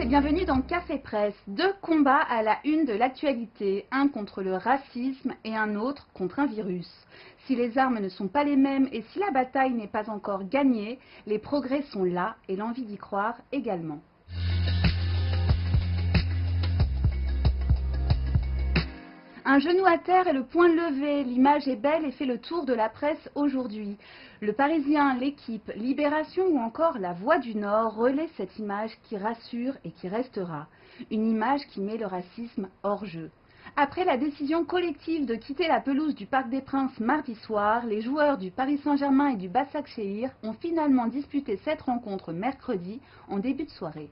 et bienvenue dans Café Presse. Deux combats à la une de l'actualité, un contre le racisme et un autre contre un virus. Si les armes ne sont pas les mêmes et si la bataille n'est pas encore gagnée, les progrès sont là et l'envie d'y croire également. Un genou à terre et le poing levé, l'image est belle et fait le tour de la presse aujourd'hui. Le Parisien, L'Équipe, Libération ou encore La Voix du Nord relaient cette image qui rassure et qui restera. Une image qui met le racisme hors jeu. Après la décision collective de quitter la pelouse du Parc des Princes mardi soir, les joueurs du Paris Saint-Germain et du Başakşehir ont finalement disputé cette rencontre mercredi en début de soirée.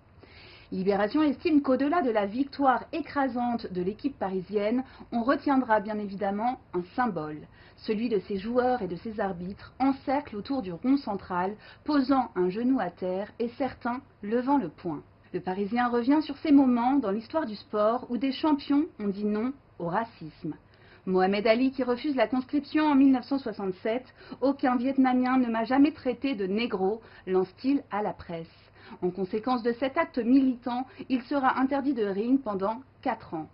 Libération estime qu'au-delà de la victoire écrasante de l'équipe parisienne, on retiendra bien évidemment un symbole, celui de ses joueurs et de ses arbitres, en cercle autour du rond central, posant un genou à terre et certains levant le poing. Le Parisien revient sur ces moments dans l'histoire du sport où des champions ont dit non au racisme. Mohamed Ali qui refuse la conscription en 1967, aucun Vietnamien ne m'a jamais traité de négro, lance-t-il à la presse. En conséquence de cet acte militant, il sera interdit de ring pendant 4 ans.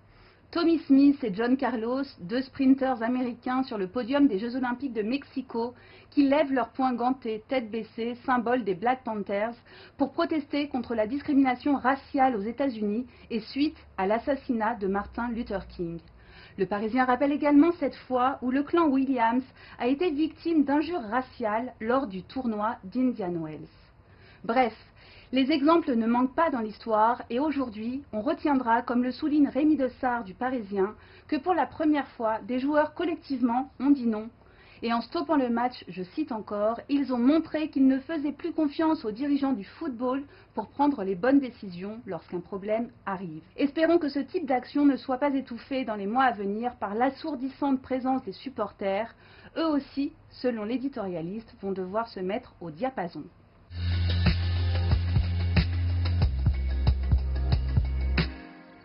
Tommy Smith et John Carlos, deux sprinters américains sur le podium des Jeux Olympiques de Mexico, qui lèvent leurs poings gantés, tête baissée, symbole des Black Panthers, pour protester contre la discrimination raciale aux États-Unis et suite à l'assassinat de Martin Luther King. Le Parisien rappelle également cette fois où le clan Williams a été victime d'injures raciales lors du tournoi d'Indian Wells. Bref, les exemples ne manquent pas dans l'histoire et aujourd'hui, on retiendra, comme le souligne Rémi Dessart du Parisien, que pour la première fois, des joueurs collectivement ont dit non. Et en stoppant le match, je cite encore, ils ont montré qu'ils ne faisaient plus confiance aux dirigeants du football pour prendre les bonnes décisions lorsqu'un problème arrive. Espérons que ce type d'action ne soit pas étouffé dans les mois à venir par l'assourdissante présence des supporters. Eux aussi, selon l'éditorialiste, vont devoir se mettre au diapason.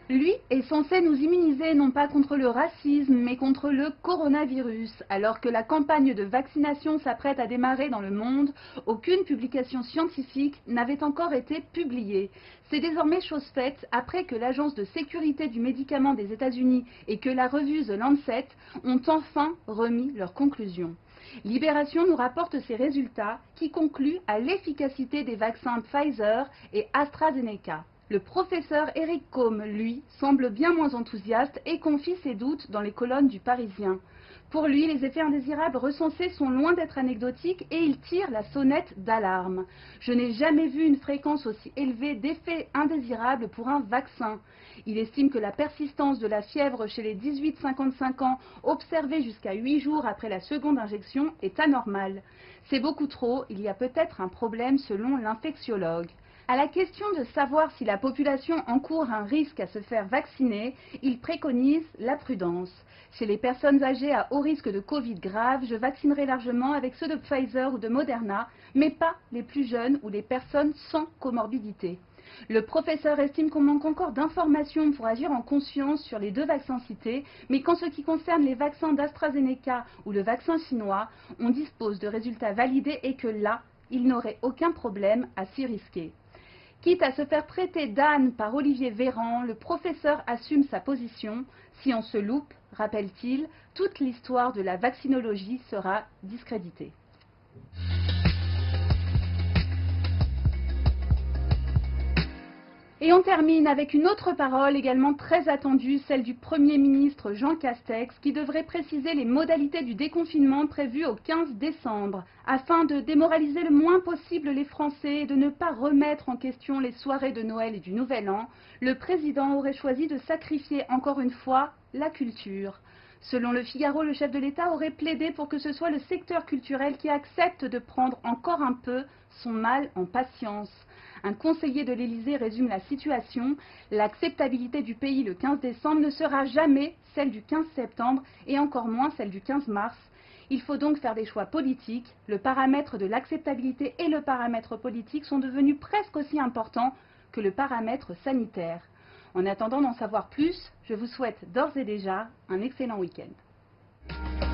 Lui est censé nous immuniser non pas contre le racisme, mais contre le coronavirus. Alors que la campagne de vaccination s'apprête à démarrer dans le monde, aucune publication scientifique n'avait encore été publiée. C'est désormais chose faite après que l'Agence de sécurité du médicament des États-Unis et que la revue The Lancet ont enfin remis leurs conclusions. Libération nous rapporte ces résultats qui concluent à l'efficacité des vaccins Pfizer et AstraZeneca. Le professeur Eric Combe, lui, semble bien moins enthousiaste et confie ses doutes dans les colonnes du Parisien. Pour lui, les effets indésirables recensés sont loin d'être anecdotiques et il tire la sonnette d'alarme. Je n'ai jamais vu une fréquence aussi élevée d'effets indésirables pour un vaccin. Il estime que la persistance de la fièvre chez les 18-55 ans, observée jusqu'à 8 jours après la seconde injection, est anormale. C'est beaucoup trop, il y a peut-être un problème selon l'infectiologue. À la question de savoir si la population encourt un risque à se faire vacciner, il préconise la prudence. Chez les personnes âgées à haut risque de Covid grave, je vaccinerai largement avec ceux de Pfizer ou de Moderna, mais pas les plus jeunes ou les personnes sans comorbidité. Le professeur estime qu'on manque encore d'informations pour agir en conscience sur les deux vaccins cités, mais qu'en ce qui concerne les vaccins d'AstraZeneca ou le vaccin chinois, on dispose de résultats validés et que là, il n'aurait aucun problème à s'y risquer. Quitte à se faire traiter d'âne par Olivier Véran, le professeur assume sa position. Si on se loupe, rappelle-t-il, toute l'histoire de la vaccinologie sera discréditée. Et on termine avec une autre parole également très attendue, celle du Premier ministre Jean Castex, qui devrait préciser les modalités du déconfinement prévu au 15 décembre. Afin de démoraliser le moins possible les Français et de ne pas remettre en question les soirées de Noël et du Nouvel An, le président aurait choisi de sacrifier encore une fois la culture. Selon Le Figaro, le chef de l'État aurait plaidé pour que ce soit le secteur culturel qui accepte de prendre encore un peu son mal en patience. Un conseiller de l'Élysée résume la situation. L'acceptabilité du pays le 15 décembre ne sera jamais celle du 15 septembre et encore moins celle du 15 mars. Il faut donc faire des choix politiques. Le paramètre de l'acceptabilité et le paramètre politique sont devenus presque aussi importants que le paramètre sanitaire. En attendant d'en savoir plus, je vous souhaite d'ores et déjà un excellent week-end.